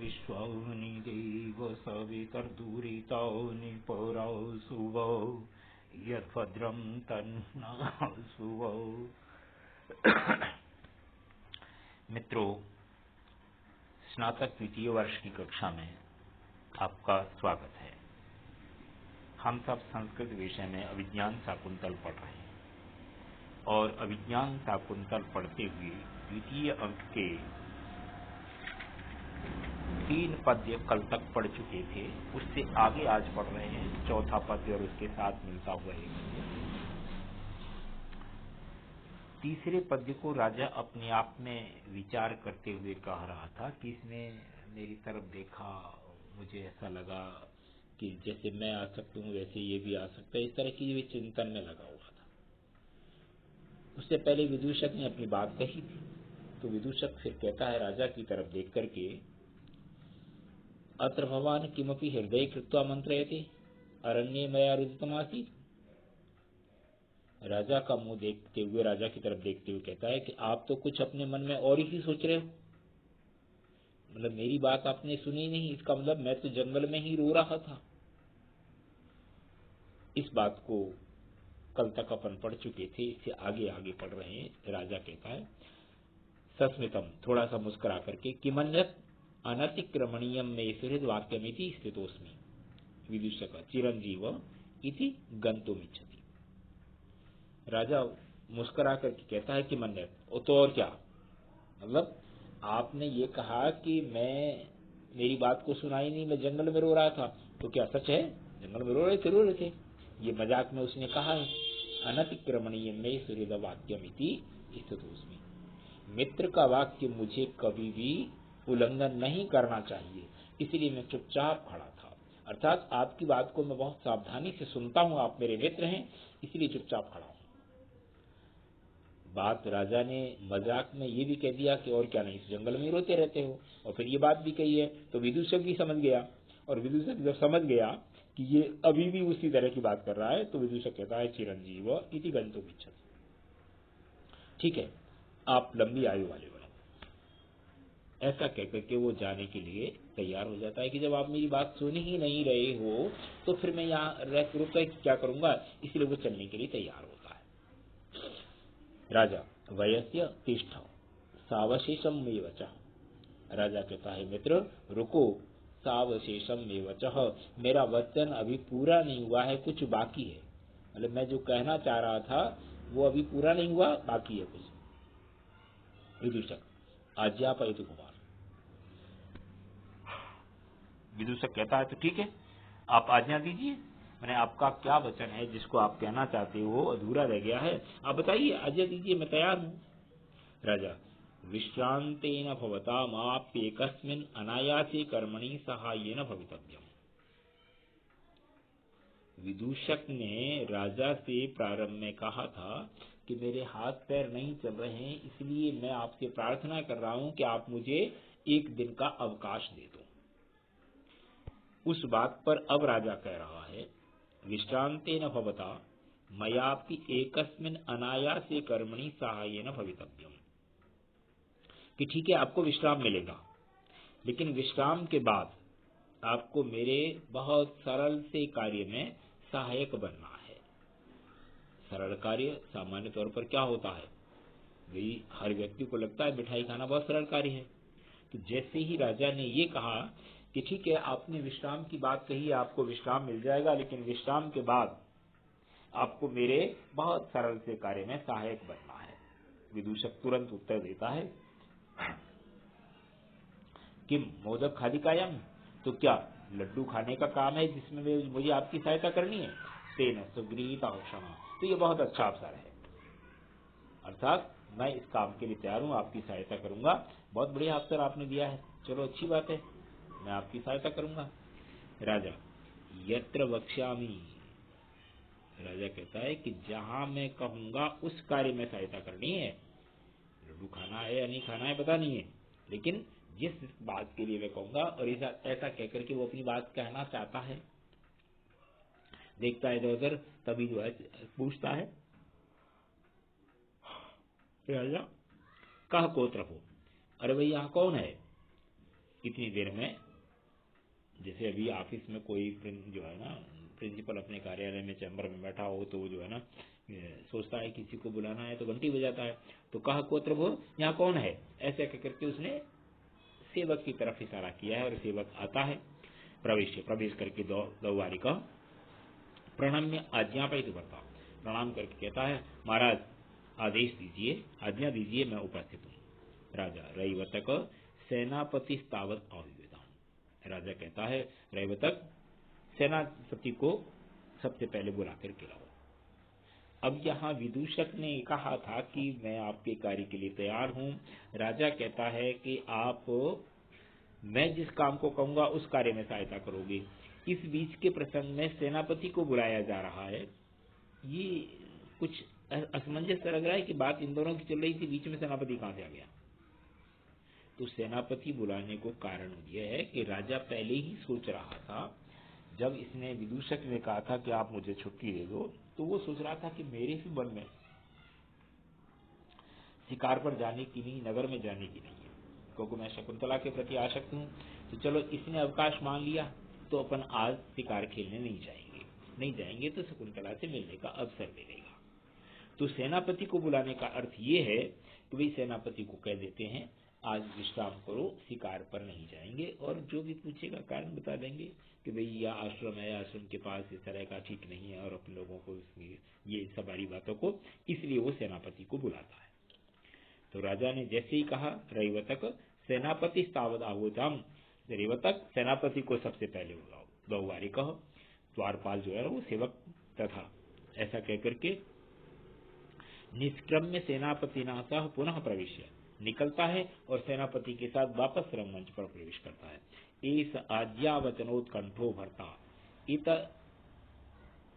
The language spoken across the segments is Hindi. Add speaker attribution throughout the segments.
Speaker 1: विश्वानि देव सवितर्दुरितो निपरौ सुवौ यद्भद्रं तन्नासुवौ। मित्रों, स्नातक द्वितीय वर्ष की कक्षा में आपका स्वागत है। हम सब संस्कृत विषय में अभिज्ञान शाकुंतल पढ़ रहे हैं और अभिज्ञान शाकुंतल पढ़ते हुए द्वितीय अंक के 3 पद्य कल तक पढ़ चुके थे। उससे आगे आज पढ़ रहे हैं चौथा पद्य और उसके साथ मिलता हुआ एक पद्य। तीसरे पद्य को राजा अपने आप में विचार करते हुए कह रहा था कि इसने मेरी तरफ देखा, मुझे ऐसा लगा कि जैसे मैं आ सकता हूँ वैसे ये भी आ सकता है। इस तरह की भी चिंतन में लगा हुआ था। उससे पहले विदूषक ने अपनी बात कही थी, तो विदूषक फिर कहता है राजा की तरफ देख करके, अत्र भवान किमपि हृदय कृत्वा मंत्रयते अरण्ये मया रुदितमासीत्। राजा का मुंह देखते हुए, राजा की तरफ देखते हुए कहता है कि आप तो कुछ अपने मन में और ही सोच रहे हो। मतलब मेरी बात आपने सुनी नहीं, इसका मतलब मैं तो जंगल में ही रो रहा था। इस बात को कल तक अपन पढ़ चुके थे, इसे आगे आगे पढ़ रहे हैं। राजा कहता है सस्मितम, थोड़ा सा मुस्कुरा करके, किमन्यत् अनतिक्रमणीयम में सुहृद वाक्यमिति स्थितोस्मि। विदूषक चिरंजीव इति गंतुमिच्छति। राजा मुस्कुरा करके कहता है कि मन्यत, तो और क्या, मतलब आपने ये कहा कि मेरी बात को सुनाई नहीं, मैं जंगल में रो रहा था, तो क्या सच है? जंगल में रो रहे थे। ये मजाक में उसने कहा है। अनतिक्रमणीय में सुहृद वाक्यमिति स्थितोस्मि। मित्र का वाक्य मुझे कभी भी उल्लंघन नहीं करना चाहिए, इसलिए मैं चुपचाप खड़ा था। अर्थात आपकी बात को मैं बहुत सावधानी से सुनता हूँ, आप मेरे मित्र हैं, इसलिए चुपचाप खड़ा हूँ। बात राजा ने मजाक में ये भी कह दिया कि और क्या नहीं, इस जंगल में रोते रहते हो, और फिर ये बात भी कही है, तो विदूषक भी समझ गया। और विदूषक जब समझ गया कि ये अभी भी उसी तरह की बात कर रहा है, तो विदूषक कहता है चिरंजीव इति गंतुमिच्छति। ठीक है, आप लंबी आयु वाले बनो। ऐसा कहकर के वो जाने के लिए तैयार हो जाता है कि जब आप मेरी बात सुन ही नहीं रहे हो तो फिर मैं यहाँ रह रुक क्या करूंगा, इसलिए वो चलने के लिए तैयार होता है। राजा वयस्य तिष्ठ सावशेषम में वचः। राजा कहता है मित्र रुको, सावशेषम में वचः, मेरा वचन अभी पूरा नहीं हुआ है, कुछ बाकी है। मतलब मैं जो कहना चाह रहा था वो अभी पूरा नहीं हुआ, बाकी है कुछ। विदूषक आज्ञापयतु कुमार। विदूषक कहता है तो ठीक है, आप आज्ञा दीजिए। मैंने आपका क्या वचन है जिसको आप कहना चाहते हो, अधूरा रह गया है, आप बताइए, आज्ञा दीजिए, मैं तैयार हूं। राजा विश्रांतेन भवतामाप्येकस्मिन् अनायासे कर्मणि सहाय्येन भवितव्यम्। विदूषक ने राजा से प्रारंभ में कहा था कि मेरे हाथ पैर नहीं चल रहे हैं, इसलिए मैं आपसे प्रार्थना कर रहा हूं कि आप मुझे एक दिन का अवकाश दे दो। उस बात पर अब राजा कह रहा है विश्रांतेन भवता मयापि एकस्मिन् अनायासे कर्मणि सहाय्येन भवितव्यम्, कि ठीक है आपको विश्राम मिलेगा, लेकिन विश्राम के बाद आपको मेरे बहुत सरल से कार्य में सहायक बनना है। सरल कार्य सामान्य तौर पर क्या होता है भाई, हर व्यक्ति को लगता है मिठाई खाना बहुत सरल कार्य है। तो जैसे ही राजा ने ये कहा कि ठीक है आपने विश्राम की बात कही है, आपको विश्राम मिल जाएगा, लेकिन विश्राम के बाद आपको मेरे बहुत सरल से कार्य में सहायक बनना है। विदूषक तुरंत उत्तर देता है कि मोदक खादिकायम, तो क्या लड्डू खाने का काम है जिसमें मुझे आपकी सहायता करनी है? तेन सुगृहीत क्षमा, तो ये बहुत अच्छा अवसर है, अर्थात मैं इस काम के लिए तैयार हूँ, आपकी सहायता करूंगा। बहुत बढ़िया अवसर आपने दिया है, चलो अच्छी बात है, मैं आपकी सहायता करूंगा। राजा यत्र वक्ष्यामि, राजा कहता है कि जहां मैं कहूंगा उस कार्य में सहायता करनी है। लड्डू खाना है या नहीं खाना है पता नहीं है, लेकिन जिस बात के लिए मैं कहूंगा, और ऐसा कहकर के वो अपनी बात कहना चाहता है। देखता है इधर, तभी जो है पूछता है राजा कह कोत्र हो, अरे भाई यहाँ कौन है? इतनी देर में, जैसे अभी ऑफिस में कोई जो है ना प्रिंसिपल अपने कार्यालय में चैम्बर में बैठा हो तो जो है ना सोचता है किसी को बुलाना है तो घंटी बजाता है, तो कहा कोत्र वो यहाँ कौन है, ऐसे करके उसने सेवक की तरफ इशारा किया है और सेवक आता है। प्रवेश करके दौवारी का प्रणम्य आज्ञापित करता, प्रणाम करके कहता है महाराज आदेश दीजिए, आज्ञा दीजिए, मैं उपस्थित हूँ। राजा रैवतक सेनापति तावत आहुवेदा, राजा कहता है रैवतक सेनापति को सबसे पहले बुला करके लाओ। अब यहाँ विदूषक ने कहा था कि मैं आपके कार्य के लिए तैयार हूँ। राजा कहता है कि आप, मैं जिस काम को कहूंगा उस कार्य में सहायता करोगे। इस बीच के प्रसंग में सेनापति को बुलाया जा रहा है, ये कुछ असमंजस लग रहा है कि बात इन दोनों की चल रही थी, बीच में सेनापति कहां से आ गया। तो सेनापति बुलाने को कारण यह है कि राजा पहले ही सोच रहा था, जब इसने विदूषक ने कहा था कि आप मुझे छुट्टी दे दो, तो वो सोच रहा था कि मेरे भी मन में शिकार पर जाने की नहीं, नगर में जाने की नहीं है, क्योंकि मैं शकुंतला के प्रति आसक्त हूँ। तो चलो इसने अवकाश मान लिया तो अपन आज शिकार खेलने नहीं जाएंगे तो शकुंतला से मिलने का अवसर मिलेगा। तो सेनापति को बुलाने का अर्थ ये है कि भाई सेनापति को कह देते हैं आज विश्राम करो, शिकार पर नहीं जाएंगे, और जो भी पूछेगा कारण बता देंगे कि भाई यह आश्रम है, आश्रम के पास इस तरह का ठीक नहीं है, और अपने लोगों को ये सारी बातों को, इसलिए वो सेनापति को बुलाता है। तो राजा ने जैसे ही कहा रैवतक सेनापति तावद आहुताम, रैवतक सेनापति को सबसे पहले बुलाओ, बहुवारी कहो, द्वारपाल जो है वो सेवक तथा ऐसा कहकर के निष्क्रम्य सेनापति नाथ पुनः प्रवेश निकलता है और सेनापति के साथ वापस रंगमंच पर प्रवेश करता है। एस आज्ञावचनोत्कंठो भरता इत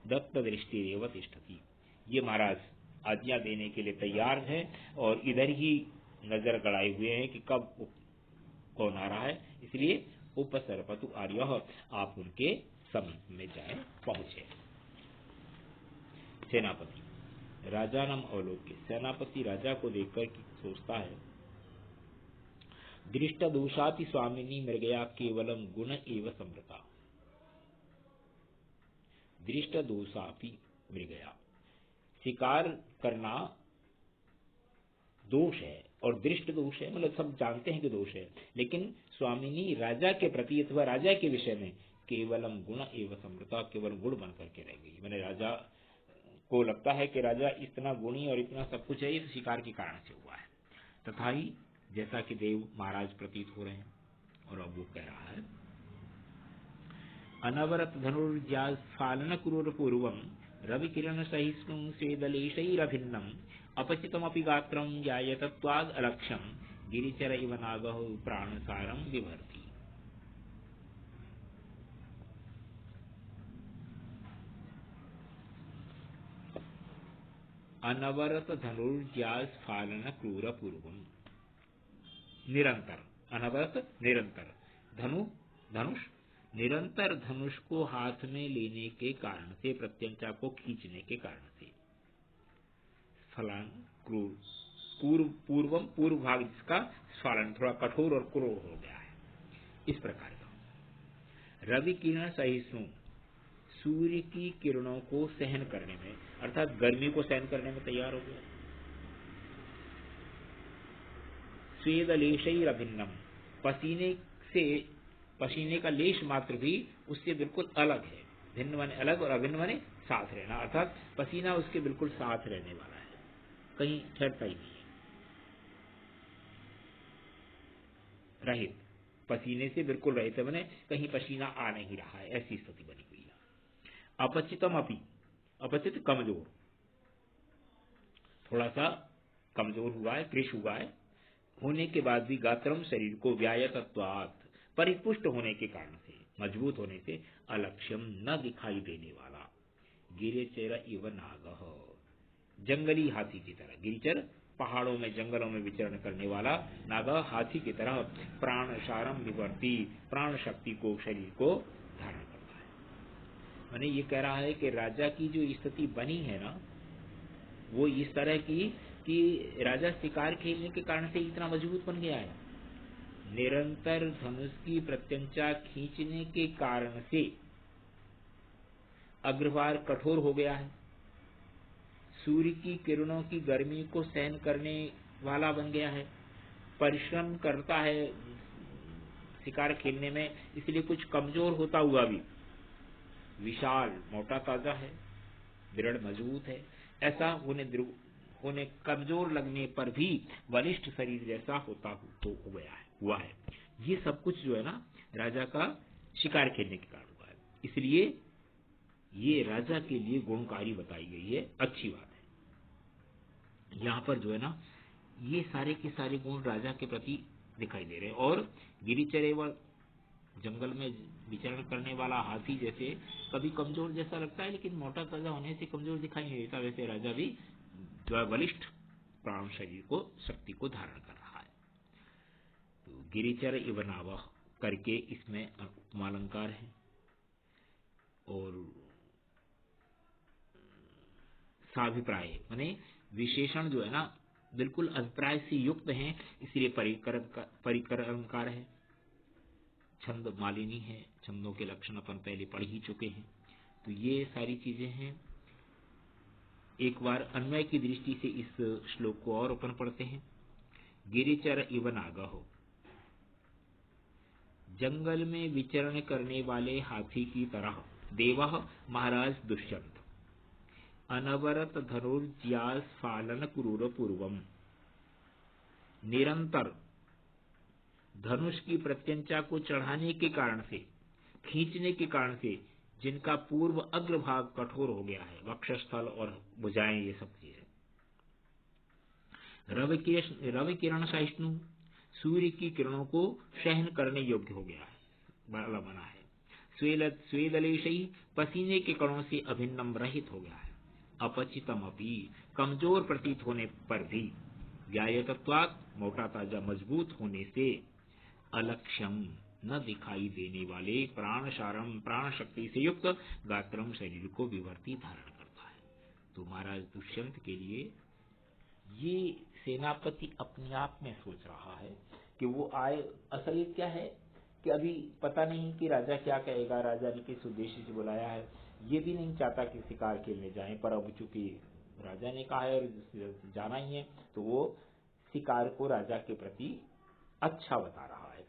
Speaker 1: दत्त दृष्टि रेव तिष्ठति, ये महाराज आज्ञा देने के लिए तैयार है और इधर ही नजर गड़ाए हुए हैं कि कब कौन आ रहा है, इसलिए उपसर्पतु आर्य, आप उनके समीप में जाए पहुंचे। सेनापति राजा नाम अवलोक्य, सेनापति राजा को देखकर सोचता है दृष्ट दोषाति स्वामिनी मृगया केवलम गुण एव समृता, दृष्ट दोषापि मृगया, शिकार करना दोष है और दृष्ट दोष है, मतलब सब जानते हैं कि दोष है, लेकिन स्वामिनी राजा के प्रति अथवा राजा के विषय में केवलम गुण एव समृता, केवल गुण बन करके रह गई। मैंने राजा को लगता है कि राजा इतना गुणी और इतना सब कुछ है, ये शिकार के कारण से हुआ है। तथा ही जैसा कि देव महाराज प्रतीत हो रहे हैं, और अब वो कह रहा है अनवरत धनुर्जास्फालन क्रूर पूर्वम रवि किरण सहिष्णु स्वेदलेशैरभिन्नम अपचितमपि गात्रम जायतत्वाद अलक्ष्यम गिरिचर इव नागः प्राणसारम बिभर्ति। अनवरत धनुर्जास्फालन क्रूर पूर्वम, निरंतर, अनवरत निरंतर, धनुष निरंतर धनुष को हाथ में लेने के कारण से, प्रत्यंचा को खींचने के कारण से, स्फलन क्रूर पूर्वम, पूर्व भाग जिसका स्फलन थोड़ा कठोर और क्रूर हो गया है, इस प्रकार का। रवि किरण सहिष्णु, सूर्य की किरणों को सहन करने में, अर्थात गर्मी को सहन करने में तैयार हो गया। स्वेदलेशैरभिन्नम, पसीने का लेश मात्र भी उससे बिल्कुल अलग है, भिन्न माने अलग और अभिन्न माने साथ रहना, अर्थात पसीना उसके बिल्कुल साथ रहने वाला है, कहीं ठहरता ही नहीं है, रहित, पसीने से बिल्कुल रहित है, माने कहीं पसीना आ नहीं रहा है, ऐसी स्थिति बनी हुई है। अपचितम अपि, अपचित कमजोर, थोड़ा सा कमजोर हुआ है, कृश हुआ है, होने के बाद भी गात्रम, शरीर को व्यायतत्वात्, परिपुष्ट होने के कारण से, मजबूत होने से, अलक्ष्यम न दिखाई देने वाला, गिरिचर इव नागः, जंगली हाथी की तरह, गिरिचर पहाड़ों में जंगलों में विचरण करने वाला, नागा हाथी की तरह, प्राण सारम विवर्ती, प्राण शक्ति को, शरीर को धारण करता है। मैंने ये कह रहा है कि राजा की जो स्थिति बनी है ना, वो इस तरह की कि राजा शिकार खेलने के कारण से इतना मजबूत बन गया है, निरंतर धनुष की प्रत्यंचा खींचने के कारण से अग्रभाग कठोर हो गया है, सूर्य की किरणों की गर्मी को सहन करने वाला बन गया है, परिश्रम करता है शिकार खेलने में, इसलिए कुछ कमजोर होता हुआ भी विशाल मोटा ताजा है, दृढ़ मजबूत है। ऐसा होने कमजोर लगने पर भी बलिष्ठ शरीर जैसा होता हो गया है, हुआ है। ये सब कुछ जो है ना राजा का शिकार खेलने के कारण हुआ है, इसलिए ये राजा के लिए गुणकारी बताई गई है, अच्छी बात है। यहाँ पर जो है ना ये सारे के सारे गुण राजा के प्रति दिखाई दे रहे हैं। और गिरिचर्य व जंगल में विचरण करने वाला हाथी जैसे कभी कमजोर जैसा लगता है, लेकिन मोटा ताजा होने से कमजोर दिखाई नहीं देता, वैसे राजा भी जो है बलिष्ठ प्राण शरीर को, शक्ति को धारण कर रहा है। तो गिरिचर इव नावह करके इसमें उपमालंकार है, और साभिप्राय माने विशेषण जो है ना बिल्कुल अभिप्राय से युक्त हैं, इसलिए परिकर अलंकार है। छंद मालिनी है, छंदों के लक्षण अपन पहले पढ़ ही चुके हैं। तो ये सारी चीजें हैं। एक बार अन्वय की दृष्टि से इस श्लोक को और अपन पढ़ते हैं। गिरिचर इव नागहो, जंगल में विचरण करने वाले हाथी की तरह देवः महाराज दुष्यंत अनवरत धनुर्ज्यास्फालन क्रूर पूर्वम, निरंतर धनुष की प्रत्यंचा को चढ़ाने के कारण से, खींचने के कारण से, जिनका पूर्व अग्रभाग कठोर हो गया है, वक्षस्थल और भुजाएं, ये सब चीजें रवि किरण सहिष्णु, सूर्य की किरणों को सहन करने योग्य हो गया है, बना है। स्वेदलेशई, पसीने के कणों से अभिन्नम रहित हो गया है। अपचितम अपी, कमजोर प्रतीत होने पर भी, व्यायतत्वात्, मोटा ताजा मजबूत होने से, अलक्ष्यम, न दिखाई देने वाले, प्राणसारम, प्राण शक्ति से युक्त, गात्रम, शरीर को विवर्ती धारण करता है। तो महाराज दुष्यंत के लिए ये सेनापति अपने आप में सोच रहा है कि वो आए, असल क्या है कि अभी पता नहीं कि राजा क्या कहेगा, राजा ने किस उद्देश्य से बुलाया है, ये भी नहीं चाहता कि शिकार खेलने जाए, पर अब चूंकि राजा ने कहा है और जाना ही है, तो वो शिकार को राजा के प्रति अच्छा बता रहा है।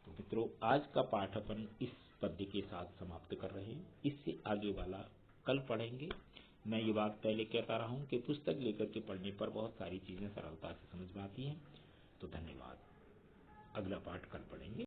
Speaker 1: तो मित्रों, आज का पाठ अपन इस पद्य के साथ समाप्त कर रहे हैं। इससे आगे वाला कल पढ़ेंगे। मैं ये बात पहले कहता रहा हूं कि पुस्तक लेकर के पढ़ने पर बहुत सारी चीजें सरलता से समझ में आती हैं। तो धन्यवाद। अगला पाठ कल पढ़ेंगे।